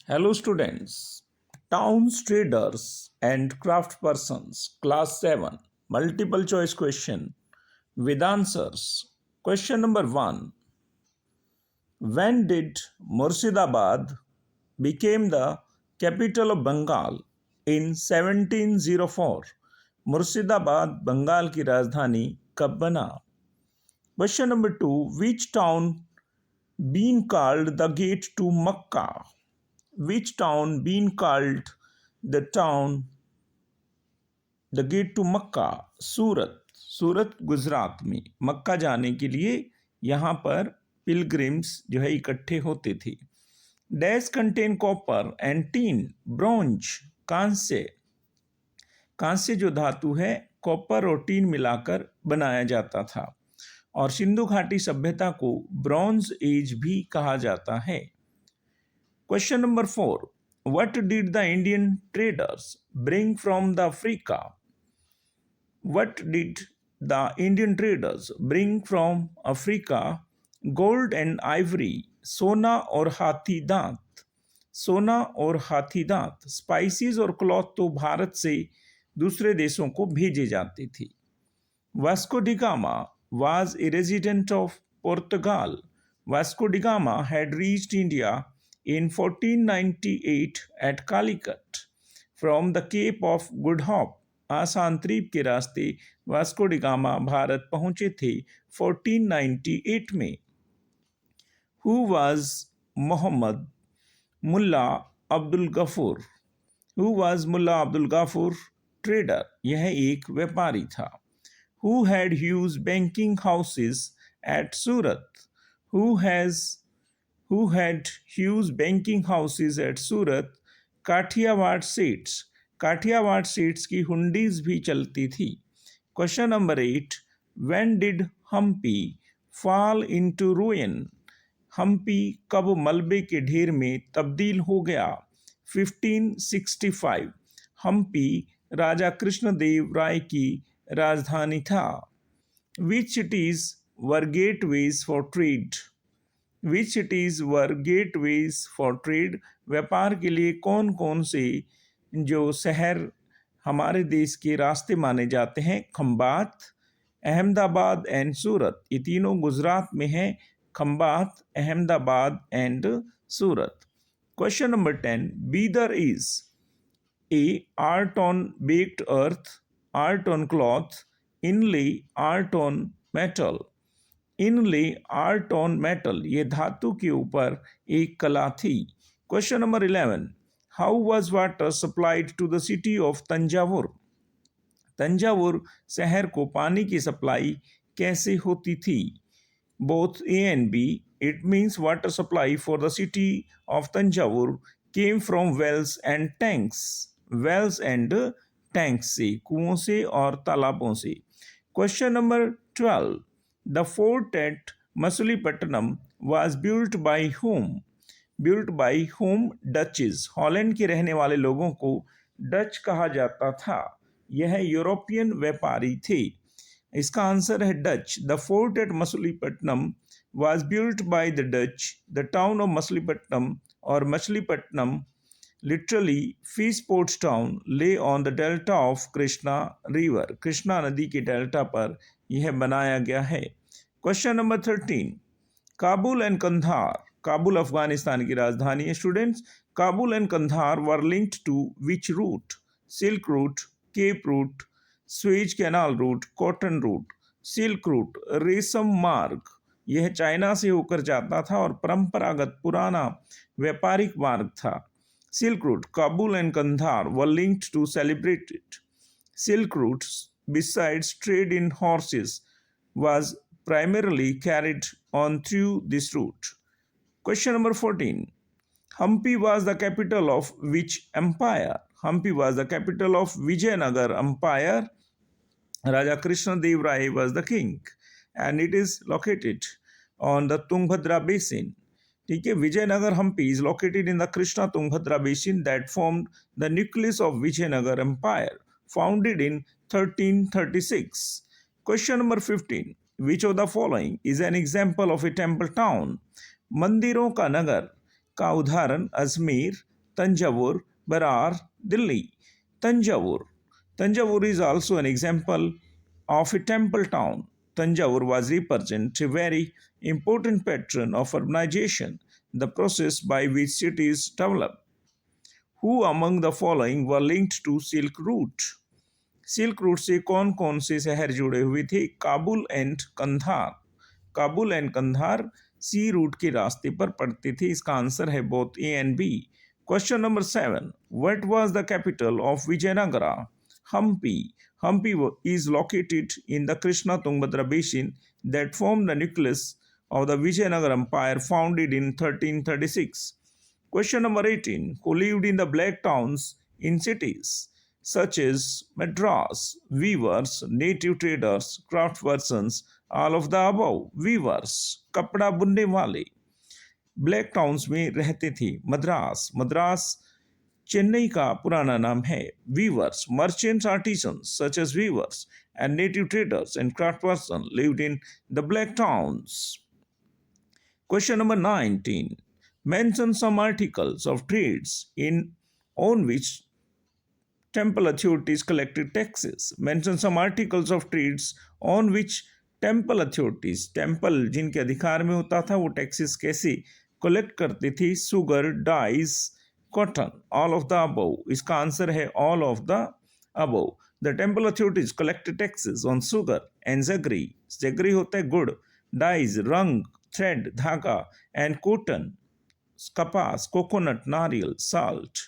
Hello students, towns traders and craft persons, class 7, multiple choice question with answers. Question number 1. When did Murshidabad became the capital of Bengal in 1704? Murshidabad Bengal की राजधानी कब बना? Question number 2. Which town been called the gate to Makkah? Which town been called the town the gate to Mecca? Surat. Surat Gujarat में Mecca जाने के लिए यहाँ पर पिलग्रिम्स जो है इकट्ठे होते थे. Dash contain copper and teen. Bronze कांस्य. कांस्य जो धातु है कॉपर और टीन मिलाकर बनाया जाता था. और सिंधु घाटी सभ्यता को ब्रॉन्ज एज भी कहा जाता है. Question number 4. What did the Indian traders bring from the Africa? What did the Indian traders bring from Africa? Gold and ivory, सोना और हाथी दांत. सोना और हाथी दांत. स्पाइसेस और क्लॉथ तो भारत से दूसरे देशों को भेजे जाते थे. Vasco D gamma was a resident of Portugal. Vasco da Gama had reached India in 1498 at Calicut from the Cape of Good Hope. आसान द्वीप के रास्ते वास्को डी गामा भारत पहुंचे थे 1498 में. Who was Mohammad Mulla Abdul Gafoor? Who was Mulla Abdul Gafoor? Trader. यह एक व्यापारी था. Who had huge banking houses at Surat? Who had huge banking houses at Surat? Kathiawar सेट्स. काठियावाड़ सेट्स की हुंडीज भी चलती थी. Question number 8. When did Hampi fall into ruin? Hampi कब मलबे के ढेर में तब्दील हो गया? 1565. हम्पी राजा कृष्णदेव राय की राजधानी था. Which cities were gateways for trade? Which cities were gateways for trade? व्यापार के लिए कौन कौन से जो शहर हमारे देश के रास्ते माने जाते हैं? खंबात, अहमदाबाद एंड सूरत. ये तीनों गुजरात में हैं. Khambat, Ahmedabad and Surat. Question number 10. Bidar is a art on baked earth, art on cloth, inlay art on metal. Inlay art on metal ये धातु के ऊपर एक कला थी. Question number 11. How was water supplied to the city of Thanjavur? Thanjavur शहर को पानी की सप्लाई कैसे होती थी? Both A and B. It means water supply for the city of Thanjavur came from wells and tanks. Wells and tanks से, कुओं से और तालाबों से. Question number 12. The fort at Masulipatnam was built by whom? Built by whom? Dutches. Holland के रहने वाले लोगों को डच कहा जाता था. यह यूरोपियन व्यापारी थे. इसका आंसर है Dutch. The fort at Masulipatnam was built by the Dutch. The town of Masulipatnam और Machilipatnam literally fish port town lay on the delta of Krishna river. Krishna नदी के डेल्टा पर यह बनाया गया है. Question number 13. Kabul and Kandahar. Kabul Afghanistan की राजधानी है. Students, Kabul and Kandahar were linked to which route? Silk route, cape route, Suez canal route, cotton route. Silk root रेशम मार्ग. यह चाइना से होकर जाता था और परंपरागत पुराना व्यापारिक मार्ग था. Silk route, Kabul and Kandahar were linked to celebrate it. Silk routes, besides trade in horses, was primarily carried on through this route. Question number 14. Hampi was the capital of which empire? Hampi was the capital of Vijayanagar Empire. Raja Krishna Dev Rai was the king, and it is located on the Tungabhadra basin. ठीक है. Vijayanagar Hampi is located in the Krishna Tungabhadra basin that formed the nucleus of Vijayanagar Empire, founded in 1336. Question number 15. Which of the following is an example of a temple town? मंदिरों का नगर का उदाहरण Ajmer, Tanjavur, Berar, Delhi. Tanjavur. Tanjavur is also an example of a temple town. Tanjavur was represent a very important patron of urbanization, the process by which cities develop. Who among the following were linked to Silk Route? Silk route से कौन कौन से शहर जुड़े हुए थे? Kabul and Kandahar. Kabul and Kandahar सी route के रास्ते पर पड़ते थे। इसका आंसर है both A and B. Question number 7, what was the capital of Vijayanagara? Hampi. Hampi is located in the Krishna Tungabhadra basin that formed the nucleus of the Vijayanagara Empire founded in 1336. Question number 18, who lived in the black towns in cities such as Madras? Weavers, native traders, craftspersons, all of the above. Weavers, कपड़ा बुनने वाले black towns में रहते थे। मद्रास, मद्रास चेन्नई का पुराना नाम है। Weavers, merchants, artisans such as weavers and native traders and craftspersons lived in the black towns. Question number 19. Mention some articles of trades in on which temple authorities collected taxes. Mention some articles of trades on which temple authorities, temple जिनके अधिकार में होता था वो taxes कैसे collect करते थे? Sugar, dyes, cotton, all of the above. इसका आंसर है all of the above. The temple authorities collected taxes on sugar and jaggery. Jaggery होता है गुड़, डाइज रंग, थ्रेड धागा, एंड कॉटन कपास, कोकोनट नारियल, salt,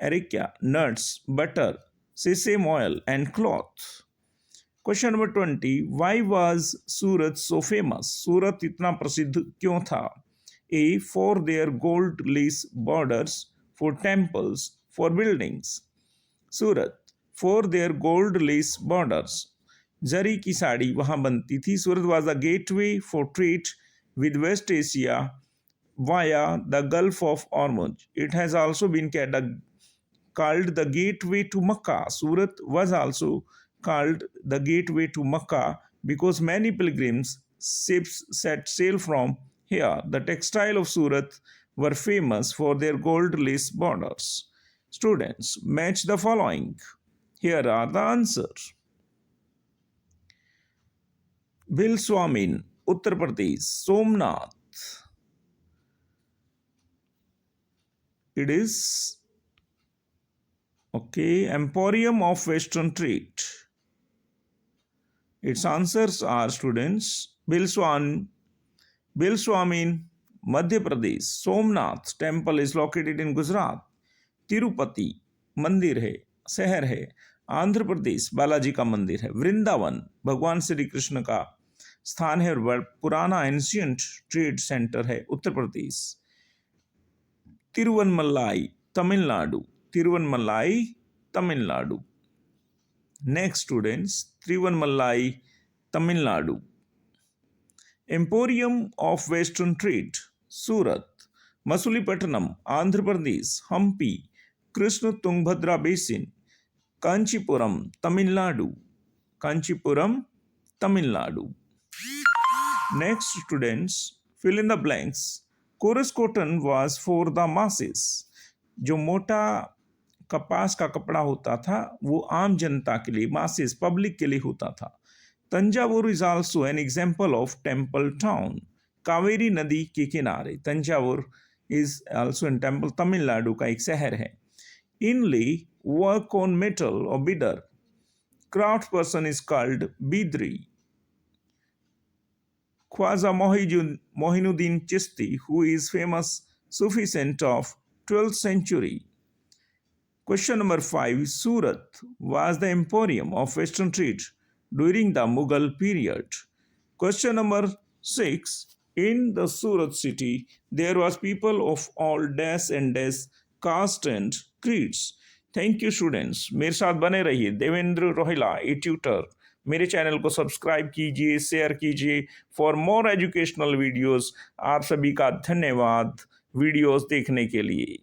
areca nuts, butter, sesame oil, and cloth. Question number 20. Why was Surat so famous? सूरत इतना प्रसिद्ध क्यों था? A. For their gold lace borders, for temples, for buildings. Surat for their gold lace borders. जरी की साड़ी वहाँ बनती थी। सूरत was the gateway for trade with West Asia via the Gulf of Hormuz. It has also been called the gateway to Makkah. Surat was also called the gateway to Makkah because many pilgrims ships set sail from here. The textile of Surat were famous for their gold lace borders. Students, match the following. Here are the answers. Bilswamin, Uttar Pradesh. Somnath, it is okay. Emporium of Western Trade. Its answers are, students, Bilswamin, Madhya Pradesh. Somnath temple is located in Gujarat. Tirupati मंदिर है, शहर है। आंध्र प्रदेश बालाजी का मंदिर है। वृंदावन भगवान श्री कृष्ण का स्थान है और पुराना एंशियंट ट्रेड सेंटर है। Uttar Pradesh. Tiruvannamalai Tamil Nadu. Tiruvannamalai Tamil Nadu. Next students, Tiruvannamalai Tamil Nadu. Emporium of western trade Surat. Masulipatnam Andhra Pradesh. Hampi Krishna Tungabhadra basin. Kanchipuram Tamil Nadu. Kanchipuram Tamil Nadu. Next students, fill in the blanks. Coarse cotton was for the masses. जो मोटा कपास का कपड़ा होता था वो आम जनता के लिए, masses पब्लिक के लिए होता था। Thanjavur is also an example of temple town. Kaveri नदी के किनारे Thanjavur is also in temple, Tamil Nadu का एक शहर है। Inlay, work on metal or beader. Craft person is called bidri. Khwaja Mohinuddin Chishti, who is famous Sufi saint of 12th century. Question number 5. Surat was the emporium of Western trade during the Mughal period. Question number 6. In the Surat city, there was people of all dash and dash, caste and creeds. Thank you students. मेरे साथ बने रहिए। Devendra Rohila, a tutor. मेरे channel को subscribe कीजिए, share कीजिए for more educational videos. आप सभी का धन्यवाद वीडियोस देखने के लिए।